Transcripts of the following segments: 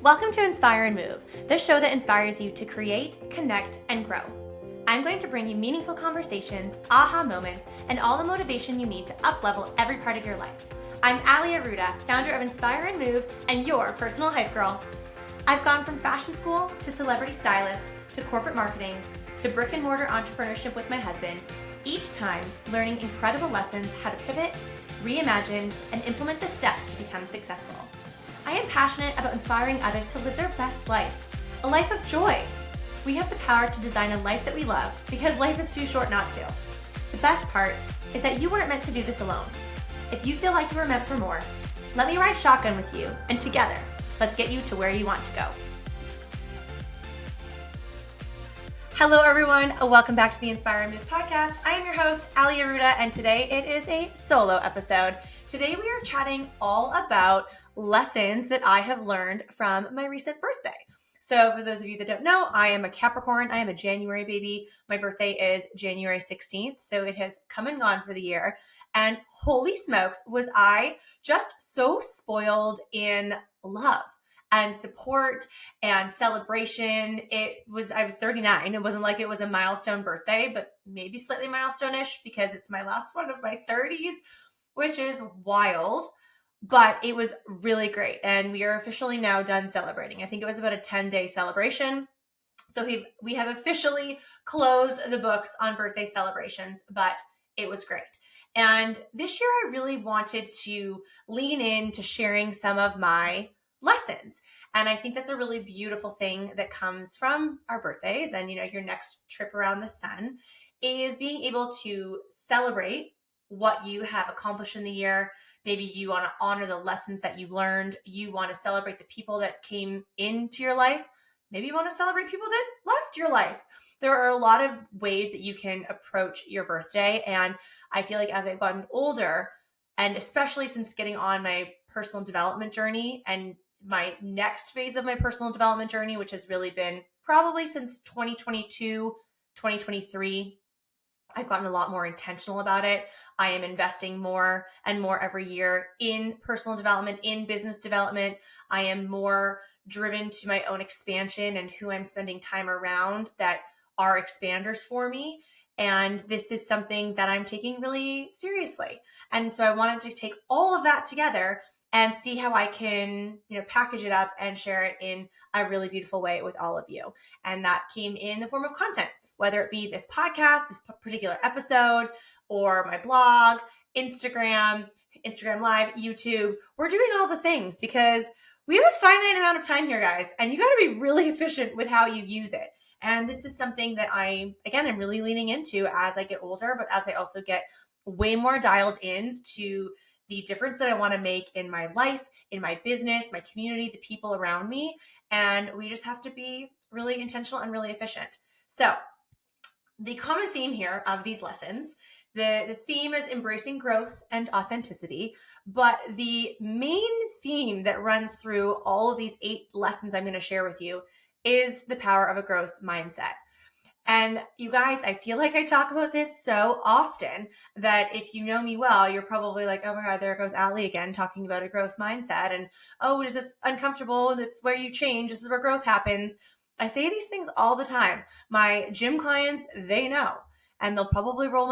Welcome to Inspire and Move, the show that inspires you to create, connect, and grow. I'm going to bring you meaningful conversations, aha moments, and all the motivation you need to up-level every part of your life. I'm Ali Aruda, founder of Inspire and Move, and your personal hype girl. I've gone from fashion school to celebrity stylist to corporate marketing to brick and mortar entrepreneurship with my husband, each time learning incredible lessons how to pivot, reimagine, and implement the steps to become successful. I am passionate about inspiring others to live their best life, a life of joy. We have the power to design a life that we love because life is too short not to. The best part is that you weren't meant to do this alone. If you feel like you were meant for more, let me ride shotgun with you, and together, let's get you to where you want to go. Hello everyone, welcome back to the Inspire and Move podcast. I am your host, Ali Aruda, and today it is a solo episode. Today we are chatting all about lessons that I have learned from my recent birthday. So for those of you that don't know, I am a Capricorn. I am a January baby. My birthday is January 16th, so it has come and gone for the year. And holy smokes, was I just so spoiled in love and support and celebration. I was 39. It wasn't like it was a milestone birthday, but maybe slightly milestone-ish because it's my last one of my 30s, which is wild. But it was really great. And we are officially now done celebrating. I think it was about a 10-day celebration. So we have officially closed the books on birthday celebrations, but it was great. And this year I really wanted to lean into sharing some of my lessons. And I think that's a really beautiful thing that comes from our birthdays and, your next trip around the sun is being able to celebrate what you have accomplished in the year. Maybe you want to honor the lessons that you learned. You want to celebrate the people that came into your life. Maybe you want to celebrate people that left your life. There are a lot of ways that you can approach your birthday. And I feel like as I've gotten older, and especially since getting on my personal development journey and my next phase of my personal development journey, which has really been probably since 2022, 2023, I've gotten a lot more intentional about it. I am investing more and more every year in personal development, in business development. I am more driven to my own expansion and who I'm spending time around that are expanders for me. And this is something that I'm taking really seriously. And so I wanted to take all of that together and see how I can, package it up and share it in a really beautiful way with all of you. And that came in the form of content, whether it be this podcast, this particular episode, or my blog, Instagram Live, YouTube. We're doing all the things because we have a finite amount of time here, guys, and you got to be really efficient with how you use it. And this is something that I'm really leaning into as I get older, but as I also get way more dialed in to the difference that I want to make in my life, in my business, my community, the people around me. And we just have to be really intentional and really efficient. So the common theme here of these lessons, the theme is embracing growth and authenticity, but the main theme that runs through all of these 8 lessons I'm going to share with you is the power of a growth mindset. And you guys, I feel like I talk about this so often that if you know me well, you're probably like, oh my God, there goes Ali again talking about a growth mindset. And, oh, is this uncomfortable? That's where you change. This is where growth happens. I say these things all the time. My gym clients, they know, and they'll probably roll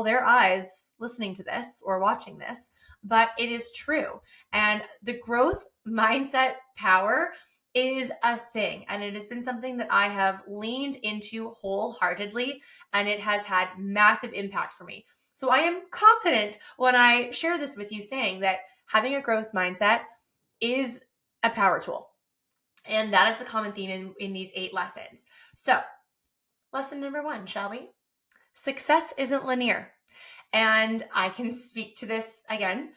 their eyes listening to this or watching this, but it is true. And the growth mindset power is a thing. And it has been something that I have leaned into wholeheartedly, and it has had massive impact for me. So I am confident when I share this with you saying that having a growth mindset is a power tool. And that is the common theme in these 8 lessons. So lesson number 1, shall we? Success isn't linear. And I can speak to this again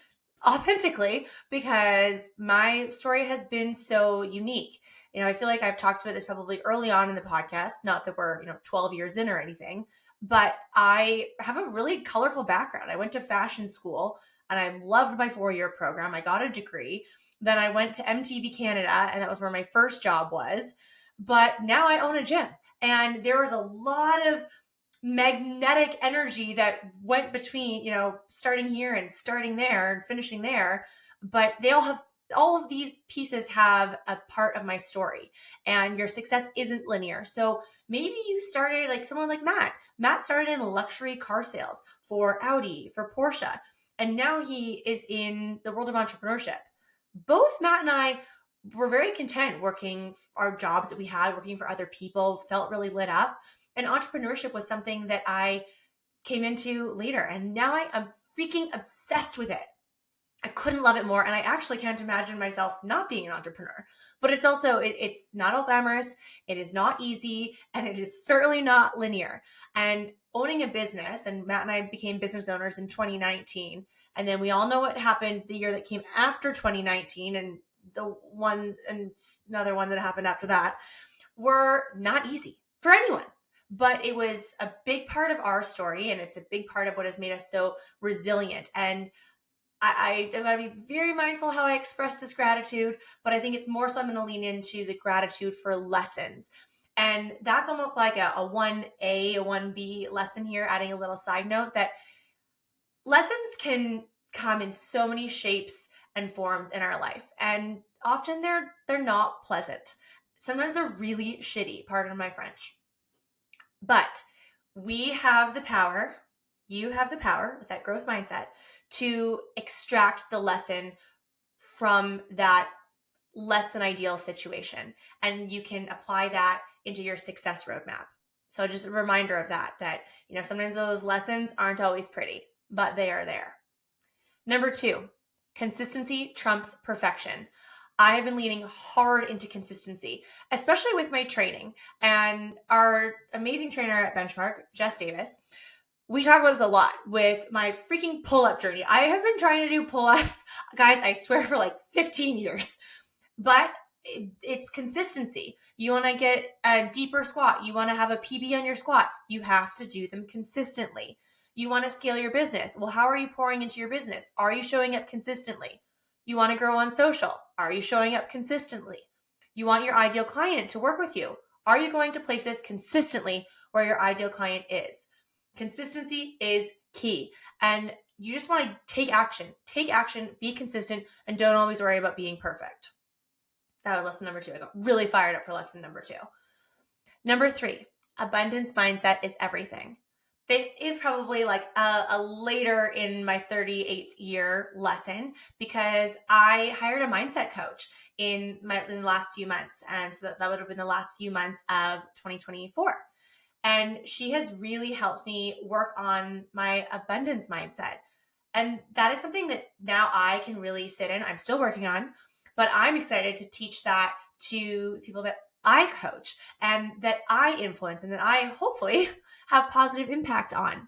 authentically because my story has been so unique. I feel like I've talked about this probably early on in the podcast, not that we're, 12 years in or anything, but I have a really colorful background. I went to fashion school and I loved my 4-year program. I got a degree. Then I went to MTV Canada, and that was where my first job was. But now I own a gym, and there was a lot of magnetic energy that went between, starting here and starting there and finishing there. But they all have all of these pieces have a part of my story, and your success isn't linear. So maybe you started like someone like Matt. Matt started in luxury car sales for Audi, for Porsche, and now he is in the world of entrepreneurship. Both Matt and I were very content working our jobs that we had, working for other people, felt really lit up. And entrepreneurship was something that I came into later, and now I am freaking obsessed with it. I couldn't love it more, and I actually can't imagine myself not being an entrepreneur. But it's also it's not all glamorous, it is not easy, and it is certainly not linear. And owning a business, and Matt and I became business owners in 2019, and then we all know what happened the year that came after 2019, and the one and another one that happened after that were not easy for anyone. But it was a big part of our story, and it's a big part of what has made us so resilient. And I'm going to be very mindful how I express this gratitude, but I think it's more so I'm going to lean into the gratitude for lessons. And that's almost like a 1A, a 1B lesson here, adding a little side note that lessons can come in so many shapes and forms in our life. And often they're not pleasant. Sometimes they're really shitty, pardon my French. But we have the power, you have the power with that growth mindset to extract the lesson from that less than ideal situation. And you can apply that into your success roadmap. So just a reminder of that, sometimes those lessons aren't always pretty, but they are there. Number 2, consistency trumps perfection. I have been leaning hard into consistency, especially with my training. And our amazing trainer at Benchmark, Jess Davis, we talk about this a lot with my freaking pull-up journey. I have been trying to do pull-ups, guys, I swear, for like 15 years. But it's consistency. You want to get a deeper squat. You want to have a PB on your squat. You have to do them consistently. You want to scale your business. Well, how are you pouring into your business? Are you showing up consistently? You want to grow on social. Are you showing up consistently? You want your ideal client to work with you. Are you going to places consistently where your ideal client is? Consistency is key. And you just want to take action. Take action, be consistent, and don't always worry about being perfect. That was lesson number 2. I got really fired up for lesson number 2. Number 3, abundance mindset is everything. This is probably like a later in my 38th year lesson, because I hired a mindset coach in the last few months. And so that would have been the last few months of 2024. And she has really helped me work on my abundance mindset. And that is something that now I can really sit in. I'm still working on, but I'm excited to teach that to people that I coach and that I influence and that I hopefully have positive impact on.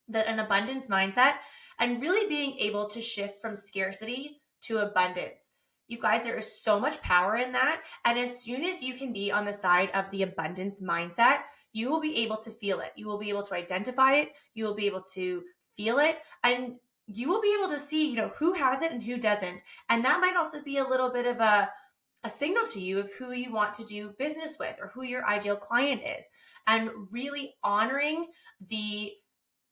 That an abundance mindset and really being able to shift from scarcity to abundance. You guys, there is so much power in that. And as soon as you can be on the side of the abundance mindset, you will be able to feel it. You will be able to identify it. You will be able to feel it. And you will be able to see, who has it and who doesn't. And that might also be a little bit of a signal to you of who you want to do business with or who your ideal client is. And really honoring the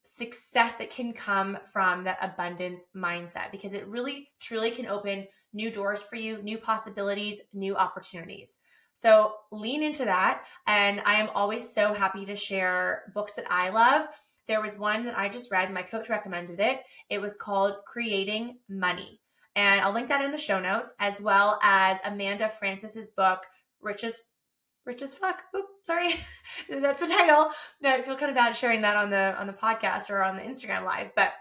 success that can come from that abundance mindset, because it really truly can open new doors for you, new possibilities, new opportunities. So lean into that. And I am always so happy to share books that I love. There was one that I just read, my coach recommended it. It was called Creating Money. And I'll link that in the show notes, as well as Amanda Francis's book, Rich as Fuck. Oops, sorry. That's the title. I feel kind of bad sharing that on the podcast or on the Instagram live, but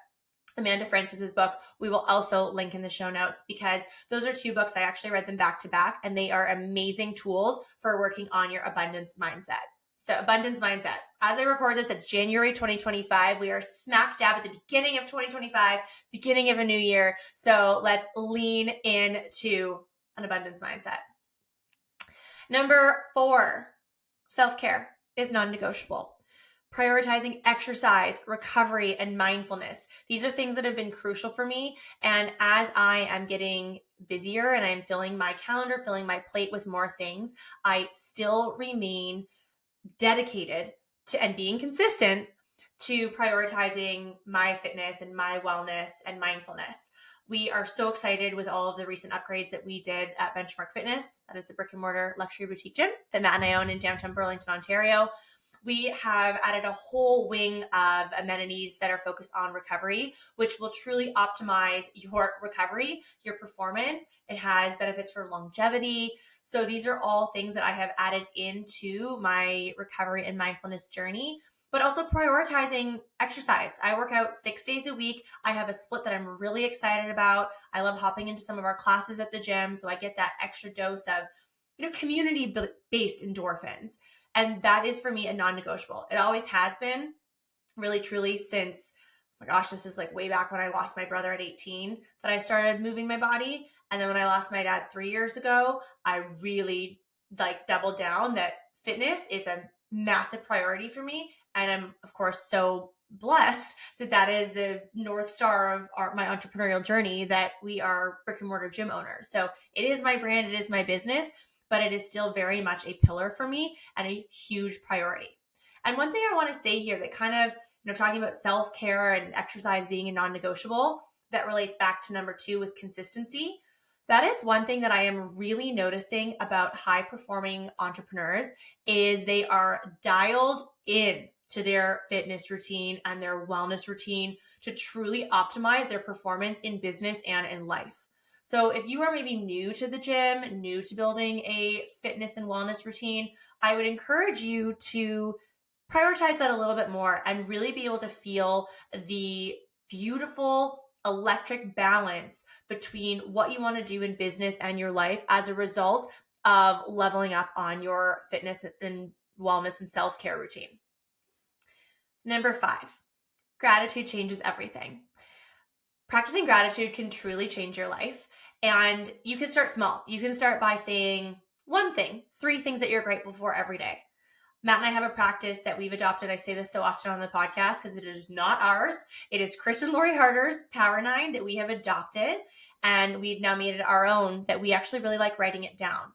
Amanda Francis's book, we will also link in the show notes, because those are 2 books. I actually read them back to back, and they are amazing tools for working on your abundance mindset. So abundance mindset. As I record this, it's January 2025. We are smack dab at the beginning of 2025, beginning of a new year. So let's lean into an abundance mindset. Number 4, self-care is non-negotiable. Prioritizing exercise, recovery, and mindfulness. These are things that have been crucial for me. And as I am getting busier and I'm filling my calendar, filling my plate with more things, I still remain dedicated to and being consistent to prioritizing my fitness and my wellness and mindfulness. We are so excited with all of the recent upgrades that we did at Benchmark Fitness. That is the brick and mortar luxury boutique gym that Matt and I own in downtown Burlington, Ontario. We have added a whole wing of amenities that are focused on recovery, which will truly optimize your recovery, your performance. It has benefits for longevity. So these are all things that I have added into my recovery and mindfulness journey, but also prioritizing exercise. I work out 6 days a week. I have a split that I'm really excited about. I love hopping into some of our classes at the gym, so I get that extra dose of, community-based endorphins. And that is for me a non-negotiable. It always has been, really truly, since, oh my gosh, this is like way back when I lost my brother at 18 that I started moving my body. And then when I lost my dad 3 years ago, I really doubled down that fitness is a massive priority for me. And I'm, of course, so blessed that is the North Star of my entrepreneurial journey, that we are brick and mortar gym owners. So it is my brand, it is my business, but it is still very much a pillar for me and a huge priority. And one thing I want to say here that kind of, talking about self-care and exercise being a non-negotiable, that relates back to number 2 with consistency. That is one thing that I am really noticing about high-performing entrepreneurs is they are dialed in to their fitness routine and their wellness routine to truly optimize their performance in business and in life. So if you are maybe new to the gym, new to building a fitness and wellness routine, I would encourage you to prioritize that a little bit more and really be able to feel the beautiful electric balance between what you want to do in business and your life as a result of leveling up on your fitness and wellness and self-care routine. Number 5, gratitude changes everything. Practicing gratitude can truly change your life. And you can start small. You can start by saying 3 things that you're grateful for every day. Matt and I have a practice that we've adopted. I say this so often on the podcast because it is not ours. It is Chris and Lori Harder's Power 9 that we have adopted. And we've now made it our own, that we actually really like writing it down.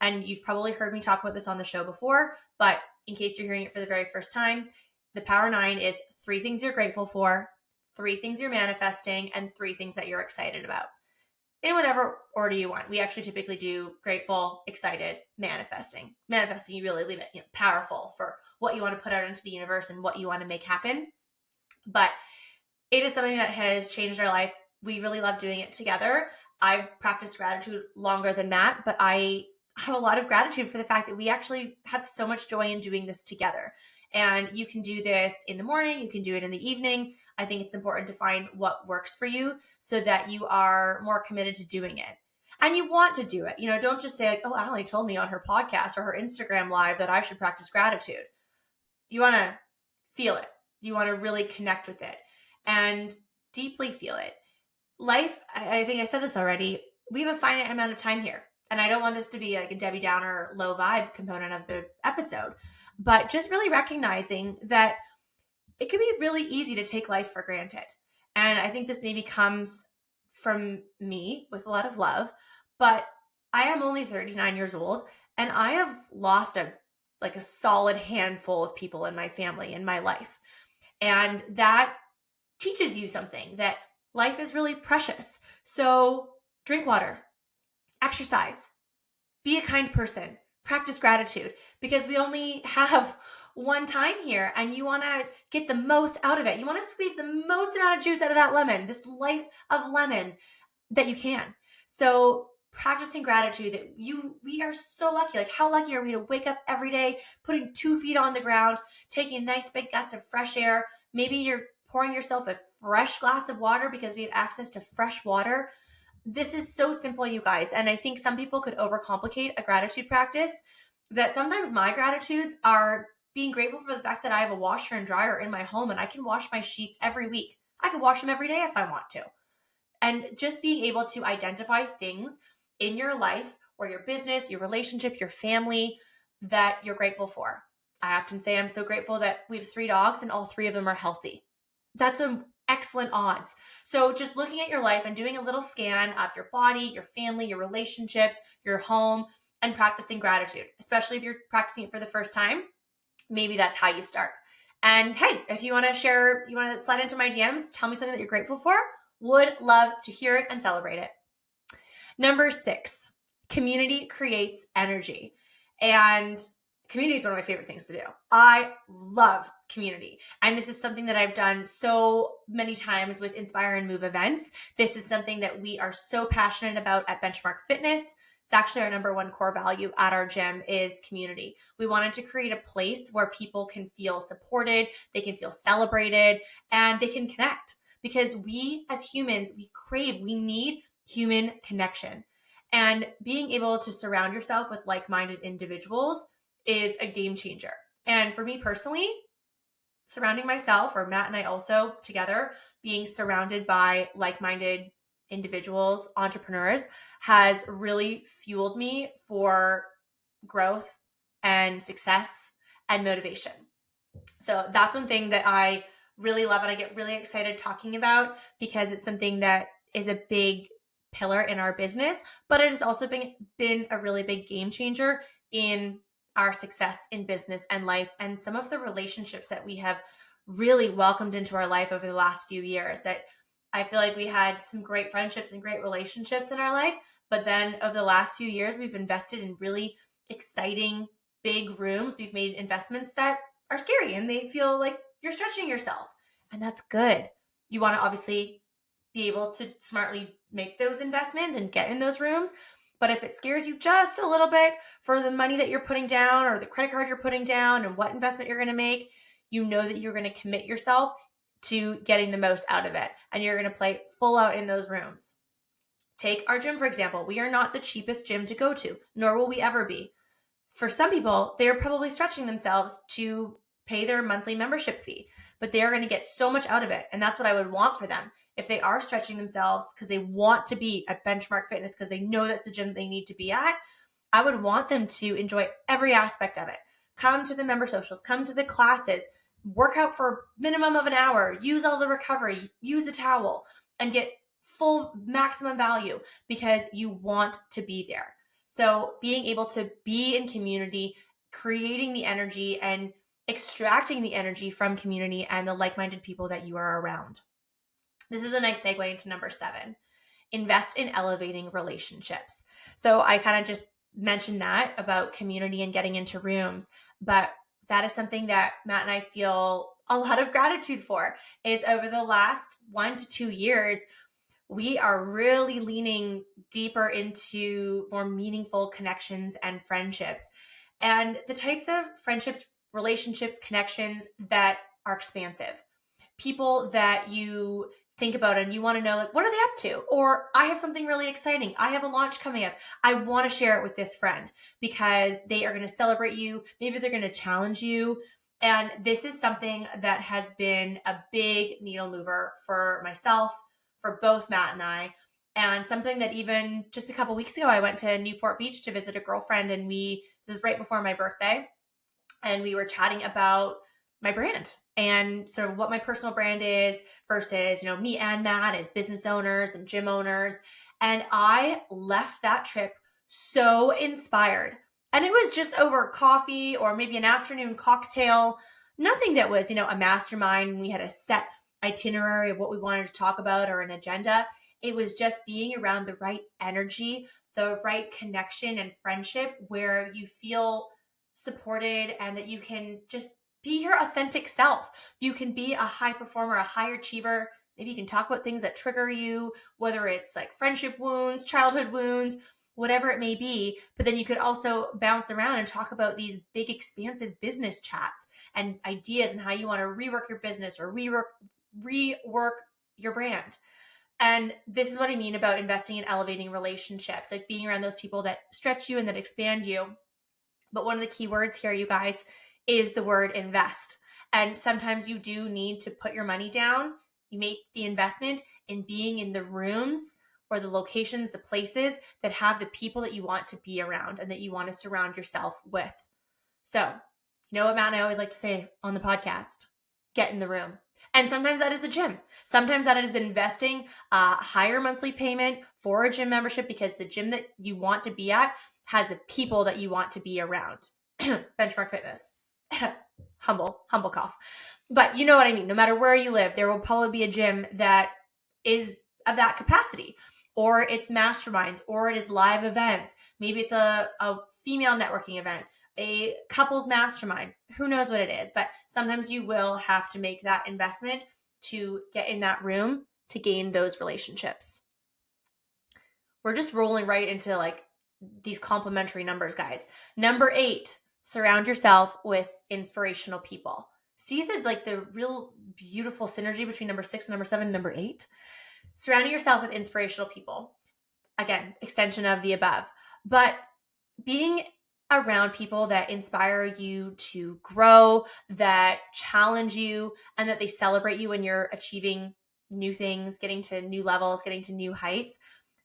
And you've probably heard me talk about this on the show before, but in case you're hearing it for the very first time, the Power 9 is 3 things you're grateful for, 3 things you're manifesting, and 3 things that you're excited about. In whatever order you want. We actually typically do grateful, excited, manifesting. Manifesting, you really leave it powerful for what you want to put out into the universe and what you want to make happen. But it is something that has changed our life. We really love doing it together. I've practiced gratitude longer than Matt, but I have a lot of gratitude for the fact that we actually have so much joy in doing this together. And you can do this in the morning, you can do it in the evening. I think it's important to find what works for you so that you are more committed to doing it. And you want to do it. Don't just say oh, Allie told me on her podcast or her Instagram live that I should practice gratitude. You want to feel it. You want to really connect with it and deeply feel it. Life, I think I said this already, we have a finite amount of time here. And I don't want this to be like a Debbie Downer low vibe component of the episode, but just really recognizing that it can be really easy to take life for granted. And I think this maybe comes from me with a lot of love, but I am only 39 years old and I have lost a solid handful of people in my family, in my life. And that teaches you something, that life is really precious. So drink water, exercise, be a kind person, practice gratitude, because we only have one time here and you want to get the most out of it. You want to squeeze the most amount of juice out of that lemon, this life of lemon that you can. So practicing gratitude, that we are so lucky. Like, how lucky are we to wake up every day, putting 2 feet on the ground, taking a nice big gust of fresh air. Maybe you're pouring yourself a fresh glass of water because we have access to fresh water. This is so simple, you guys. And I think some people could overcomplicate a gratitude practice, that sometimes my gratitudes are being grateful for the fact that I have a washer and dryer in my home and I can wash my sheets every week. I can wash them every day if I want to. And just being able to identify things in your life or your business, your relationship, your family that you're grateful for. I often say I'm so grateful that we have 3 dogs and all 3 of them are healthy. That's an excellent odds. So just looking at your life and doing a little scan of your body, your family, your relationships, your home, and practicing gratitude, especially if you're practicing it for the first time. Maybe that's how you start. And hey, if you want to share, you want to slide into my DMs, tell me something that you're grateful for. Would love to hear it and celebrate it. Number 6, community creates energy. And community is one of my favorite things to do. I love community. And this is something that I've done so many times with Inspire and Move events. This is something that we are so passionate about at Benchmark Fitness. It's actually our number one core value at our gym is community. We wanted to create a place where people can feel supported, they can feel celebrated, and they can connect. Because we as humans, we need human connection. And being able to surround yourself with like-minded individuals is a game changer. And for me personally, surrounding myself, or Matt and I also together, being surrounded by like-minded individuals, entrepreneurs, has really fueled me for growth and success and motivation. So that's one thing that I really love and I get really excited talking about, because it's something that is a big pillar in our business, but it has also been a really big game changer in our success in business and life, and some of the relationships that we have really welcomed into our life over the last few years. That I feel like we had some great friendships and great relationships in our life, but then over the last few years, we've invested in really exciting big rooms. We've made investments that are scary and they feel like you're stretching yourself, and that's good. You want to obviously be able to smartly make those investments and get in those rooms. But if it scares you just a little bit for the money that you're putting down or the credit card you're putting down and what investment you're going to make, you know that you're going to commit yourself to getting the most out of it, and you're going to play full out in those rooms. Take our gym, for example. We are not the cheapest gym to go to, nor will we ever be. For some people, they're probably stretching themselves to pay their monthly membership fee, but they are going to get so much out of it. And that's what I would want for them. If they are stretching themselves because they want to be at Benchmark Fitness, because they know that's the gym they need to be at, I would want them to enjoy every aspect of it. Come to the member socials, come to the classes, work out for a minimum of an hour, use all the recovery, use a towel, and get full maximum value because you want to be there. So being able to be in community, creating the energy and extracting the energy from community and the like-minded people that you are around. This is a nice segue into number 7. Invest in elevating relationships. So I kind of just mentioned that about community and getting into rooms, but that is something that Matt and I feel a lot of gratitude for. Is over the last 1 to 2 years, we are really leaning deeper into more meaningful connections and friendships, and the types of friendships, relationships, connections that are expansive. People that you think about and you want to know, like, what are they up to? Or I have something really exciting. I have a launch coming up. I want to share it with this friend because they are going to celebrate you. Maybe they're going to challenge you. And this is something that has been a big needle mover for myself, for both Matt and I, and something that even just a couple weeks ago, I went to Newport Beach to visit a girlfriend, and this is right before my birthday, and we were chatting about my brand and sort of what my personal brand is versus, me and Matt as business owners and gym owners. And I left that trip so inspired. And it was just over coffee or maybe an afternoon cocktail, nothing that was, a mastermind. We had a set itinerary of what we wanted to talk about or an agenda. It was just being around the right energy, the right connection and friendship where you feel supported and that you can just be your authentic self. You can be a high performer, a high achiever. Maybe you can talk about things that trigger you, whether it's like friendship wounds, childhood wounds, whatever it may be. But then you could also bounce around and talk about these big, expansive business chats and ideas and how you want to rework your business or rework your brand. And this is what I mean about investing in elevating relationships, like being around those people that stretch you and that expand you. But one of the key words here, you guys, is the word invest. And sometimes you do need to put your money down. You make the investment in being in the rooms or the locations, the places that have the people that you want to be around and that you want to surround yourself with. So, you know what Matt and I always like to say on the podcast? Get in the room. And sometimes that is a gym. Sometimes that is investing a higher monthly payment for a gym membership because the gym that you want to be at has the people that you want to be around. Benchmark Fitness. humble cough. But you know what I mean. No matter where you live, there will probably be a gym that is of that capacity, or it's masterminds, or it is live events. Maybe it's a female networking event, a couples mastermind, who knows what it is, but sometimes you will have to make that investment to get in that room to gain those relationships. We're just rolling right into like these complementary numbers, guys. Number 8, surround yourself with inspirational people. See the real beautiful synergy between number 6 and number 7 and number 8? Surrounding yourself with inspirational people. Again, extension of the above. But being around people that inspire you to grow, that challenge you, and that they celebrate you when you're achieving new things, getting to new levels, getting to new heights,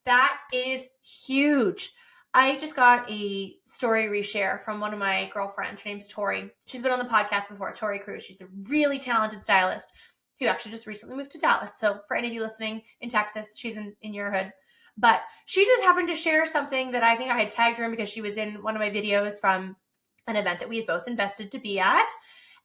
that is huge. I just got a story reshare from one of my girlfriends. Her name's Tori. She's been on the podcast before, Tori Cruz. She's a really talented stylist who actually just recently moved to Dallas. So for any of you listening in Texas, she's in your hood. But she just happened to share something that I think I had tagged her in because she was in one of my videos from an event that we had both invested to be at,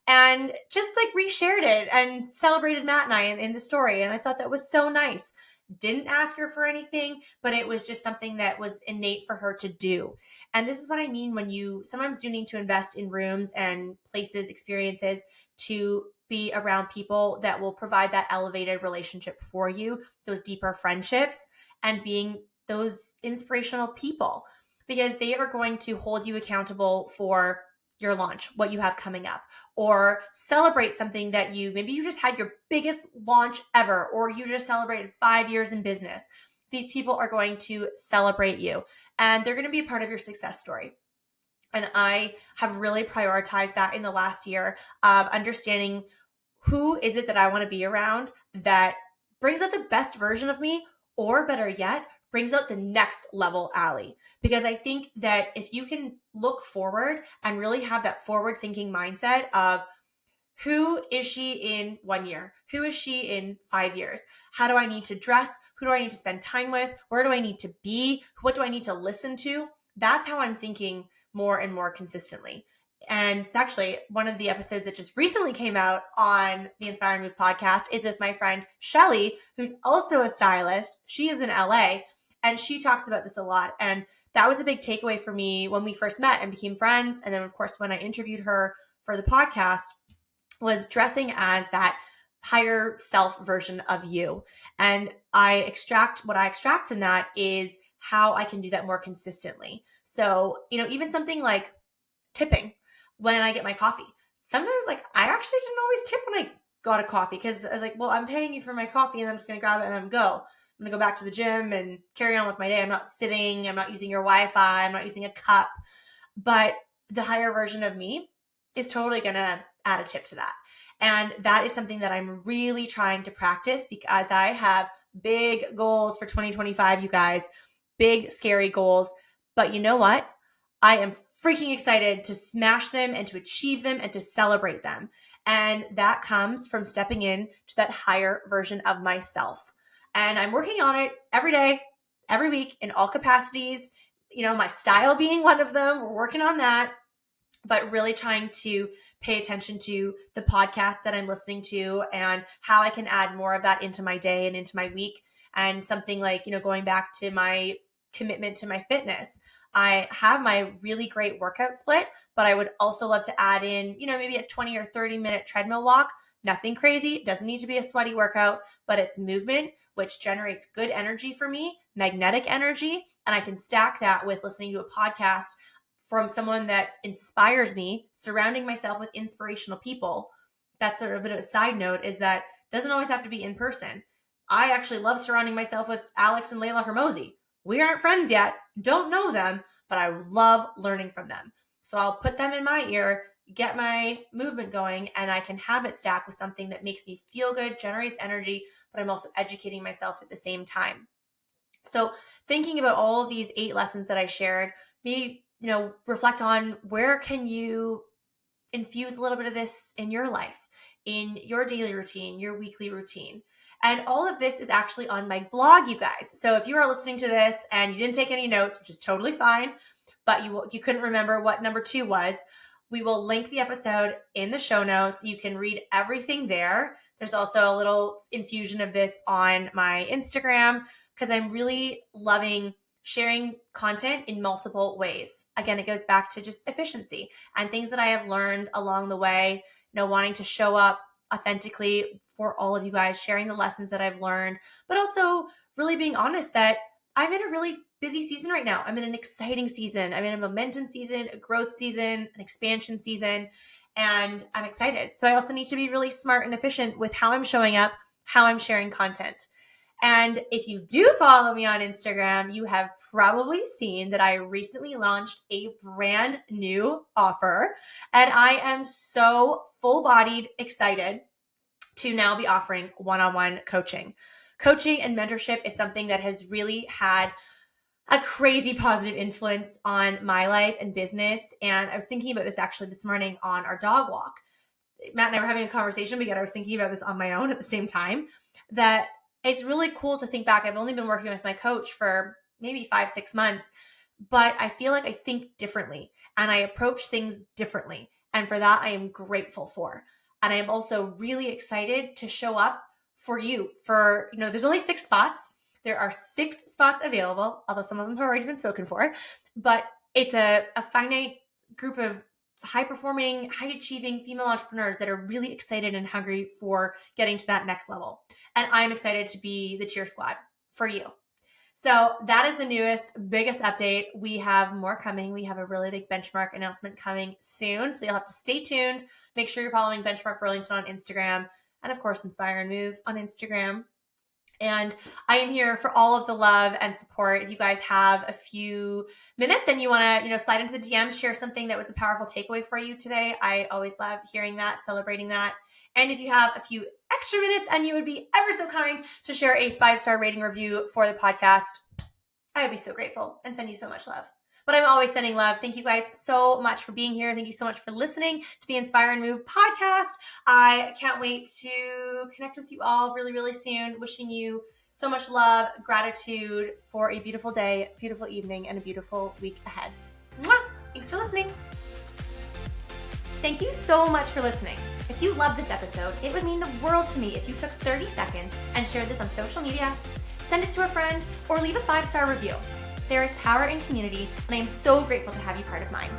and just like reshared it and celebrated Matt and I in the story. And I thought that was so nice. Didn't ask her for anything, but it was just something that was innate for her to do. And this is what I mean when you sometimes do need to invest in rooms and places, experiences, to be around people that will provide that elevated relationship for you, those deeper friendships, and being those inspirational people, because they are going to hold you accountable for your launch, what you have coming up, or celebrate something that maybe you just had your biggest launch ever, or you just celebrated 5 years in business. These people are going to celebrate you, and they're going to be a part of your success story. And I have really prioritized that in the last year of understanding who is it that I want to be around that brings out the best version of me, or better yet, brings out the next level Allie. Because I think that if you can look forward and really have that forward thinking mindset of who is she in 1 year? Who is she in 5 years? How do I need to dress? Who do I need to spend time with? Where do I need to be? What do I need to listen to? That's how I'm thinking more and more consistently. And it's actually one of the episodes that just recently came out on the Inspire and Move podcast is with my friend Shelly, who's also a stylist. She is in LA, and she talks about this a lot. And that was a big takeaway for me when we first met and became friends. And then, of course, when I interviewed her for the podcast, was dressing as that higher self version of you. And what I extract from that is how I can do that more consistently. So, even something like tipping when I get my coffee. Sometimes I actually didn't always tip when I got a coffee, because I was like, well, I'm paying you for my coffee and I'm just going to grab it and I'm go. I'm going to go back to the gym and carry on with my day. I'm not sitting. I'm not using your Wi-Fi. I'm not using a cup. But the higher version of me is totally going to add a tip to that. And that is something that I'm really trying to practice, because I have big goals for 2025, you guys. Big, scary goals. But you know what? I am freaking excited to smash them and to achieve them and to celebrate them. And that comes from stepping in to that higher version of myself. And I'm working on it every day, every week, in all capacities. My style being one of them. We're working on that. But really trying to pay attention to the podcast that I'm listening to and how I can add more of that into my day and into my week. And something like, going back to my commitment to my fitness. I have my really great workout split, but I would also love to add in, maybe a 20 or 30 minute treadmill walk. Nothing crazy. It doesn't need to be a sweaty workout, but it's movement, which generates good energy for me, magnetic energy. And I can stack that with listening to a podcast from someone that inspires me, surrounding myself with inspirational people. That's sort of a bit of a side note, is that it doesn't always have to be in person. I actually love surrounding myself with Alex and Layla Hermosi. We aren't friends yet, don't know them, but I love learning from them. So I'll put them in my ear, get my movement going, and I can habit stack with something that makes me feel good, generates energy, but I'm also educating myself at the same time. So thinking about all of these 8 lessons that I shared, maybe reflect on where can you infuse a little bit of this in your life, in your daily routine, your weekly routine. And all of this is actually on my blog, you guys. So if you are listening to this and you didn't take any notes, which is totally fine, but you couldn't remember what number 2 was, we will link the episode in the show notes. You can read everything there. There's also a little infusion of this on my Instagram because I'm really loving sharing content in multiple ways. Again, it goes back to just efficiency and things that I have learned along the way, wanting to show up authentically for all of you guys, sharing the lessons that I've learned, but also really being honest that I'm in a really busy season right now. I'm in an exciting season. I'm in a momentum season, a growth season, an expansion season, and I'm excited. So I also need to be really smart and efficient with how I'm showing up, how I'm sharing content. And if you do follow me on Instagram, you have probably seen that I recently launched a brand new offer. And I am so full-bodied excited to now be offering one-on-one coaching. Coaching and mentorship is something that has really had a crazy positive influence on my life and business. And I was thinking about this actually this morning on our dog walk. Matt and I were having a conversation, but yet I was thinking about this on my own at the same time, that it's really cool to think back. I've only been working with my coach for maybe 5-6 months, but I feel like I think differently and I approach things differently. And for that, I am grateful for. And I am also really excited to show up for you. There's only 6 spots. There are 6 spots available, although some of them have already been spoken for, but it's a finite group of high-performing, high-achieving female entrepreneurs that are really excited and hungry for getting to that next level. And I'm excited to be the cheer squad for you. So that is the newest, biggest update. We have more coming. We have a really big benchmark announcement coming soon. So you'll have to stay tuned. Make sure you're following Benchmark Burlington on Instagram. And of course, Inspire and Move on Instagram. And I am here for all of the love and support. If you guys have a few minutes and you want to, slide into the DMs, share something that was a powerful takeaway for you today. I always love hearing that, celebrating that. And if you have a few extra minutes and you would be ever so kind to share a 5-star rating review for the podcast, I would be so grateful and send you so much love. But I'm always sending love. Thank you guys so much for being here. Thank you so much for listening to the Inspire and Move podcast. I can't wait to connect with you all really, really soon. Wishing you so much love, gratitude for a beautiful day, beautiful evening, and a beautiful week ahead. Mwah! Thanks for listening. Thank you so much for listening. If you loved this episode, it would mean the world to me if you took 30 seconds and shared this on social media, send it to a friend, or leave a 5-star review. There is power in community, and I am so grateful to have you part of mine.